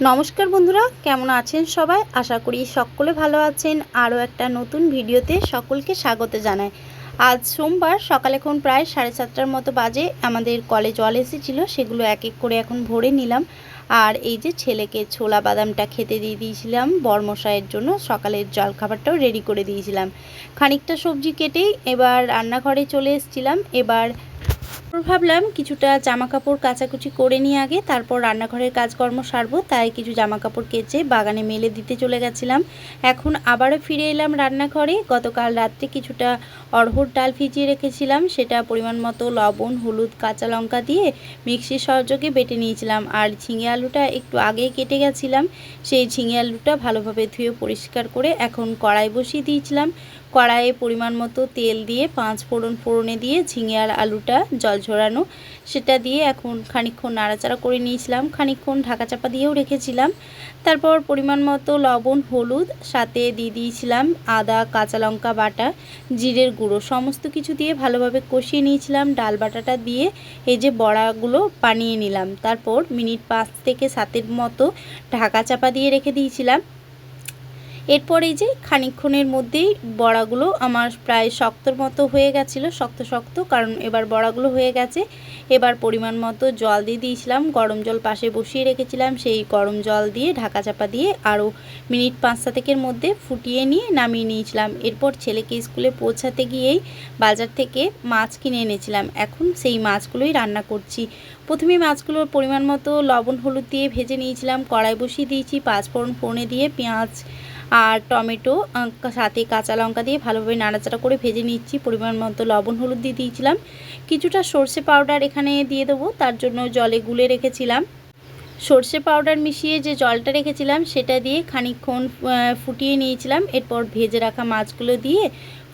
नमस्कार बंधुरा केमन आছেন सबाई आशा करी सकले भालो आছেন। आरो एकटा नतून भिडियोते सकलके स्वागत जानाई। आज सोमवार सकाल एखन प्राय 7:30टार मतो बाजे। आमादेर कले जल एसेछिलो सेगुलो एक एक करे एखन भरे निलाम। আর এই যে ছেলেকে ছোলা বাদামটা খেতে দিয়ে দিয়েছিলাম বরমশাইয়ের জন্য, সকালের জলখাবারটাও রেডি করে দিয়েছিলাম। খানিকটা সবজি কেটেই এবার রান্নাঘরে চলে এসেছিলাম। এবার ভাবলাম কিছুটা জামা কাপড় কাচাকুচি করে নিয়ে আগে তারপর রান্নাঘরের কাজকর্ম সারবো, তাই কিছু জামা কাপড় কেচে বাগানে মেলে দিতে চলে গেছিলাম। এখন আবারও ফিরে এলাম রান্নাঘরে। গতকাল রাত্রে কিছুটা অড়হর ডাল ভিজিয়ে রেখেছিলাম, সেটা পরিমাণ মতো লবণ, হলুদ, কাঁচা লঙ্কা দিয়ে মিক্সির সহযোগে বেটে নিয়েছিলাম। আর ঝিঙে আলুটা একটু আগেই কেটে গেছিলাম, সেই ঝিঙে আলুটা ভালোভাবে ধুয়ে পরিষ্কার করে এখন কড়াই বসিয়ে দিয়েছিলাম। কড়াইয়ে পরিমাণ মতো তেল দিয়ে 5 ফোড়নে দিয়ে ঝিঙে আর আলুটা জল ঝরানো সেটা দিয়ে এখন খানিকক্ষণ নাড়াচাড়া করে নিয়েছিলাম। খানিকক্ষণ ঢাকা চাপা দিয়েও রেখেছিলাম। তারপর পরিমাণ মতো লবণ, হলুদ, সাথে দিয়ে দিয়েছিলাম আদা, কাঁচা লঙ্কা বাটা, জিরের গুঁড়ো, সমস্ত কিছু দিয়ে ভালোভাবে কষিয়ে নিয়েছিলাম। ডাল বাটাটা দিয়ে এই যে বড়াগুলো বানিয়ে নিলাম। তারপর মিনিট 5 থেকে 7 মতো ঢাকা চাপা দিয়ে রেখে দিয়েছিলাম। এরপর এই যে খানিকক্ষণের মধ্যেই বড়াগুলো আমার প্রায় শক্তর মতো হয়ে গেছিলো, শক্ত শক্ত, কারণ এবার বড়াগুলো হয়ে গেছে। এবার পরিমাণ মতো জল দিয়ে দিয়েছিলাম, গরম জল পাশে বসিয়ে রেখেছিলাম, সেই গরম জল দিয়ে ঢাকা চাপা দিয়ে আরও মিনিট 5-7 মধ্যে ফুটিয়ে নিয়ে নামিয়ে নিয়েছিলাম। এরপর ছেলেকে স্কুলে পৌঁছাতে গিয়েই বাজার থেকে মাছ কিনে এনেছিলাম, এখন সেই মাছগুলোই রান্না করছি। প্রথমে মাছগুলোর পরিমাণ মতো লবণ হলুদ দিয়ে ভেজে নিয়েছিলাম, কড়াই বসিয়ে দিয়েছি, 5 ফোড়নে দিয়ে পেঁয়াজ আর টমেটো সাথে কাঁচা লঙ্কা দিয়ে ভালোভাবে নাড়াচাড়া করে ভেজে নিচ্ছি। পরিমাণ মতো লবণ হলুদ দিয়ে দিয়েছিলাম, কিছুটা সর্ষে পাউডার এখানে দিয়ে দেবো, তার জন্য জলে গুলে রেখেছিলাম। সর্ষে পাউডার মিশিয়ে যে জলটা রেখেছিলাম সেটা দিয়ে খানিকক্ষণ ফুটিয়ে নিয়েছিলাম। এরপর ভেজে রাখা মাছগুলো দিয়ে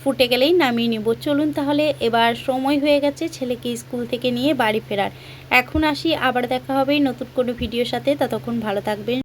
ফুটে গেলেই নামিয়ে নেব। চলুন তাহলে, এবার সময় হয়ে গেছে ছেলেকে স্কুল থেকে নিয়ে বাড়ি ফেরার। এখন আসি, আবার দেখা হবে নতুন কোনো ভিডিওর সাথে। ততক্ষণ ভালো থাকবেন।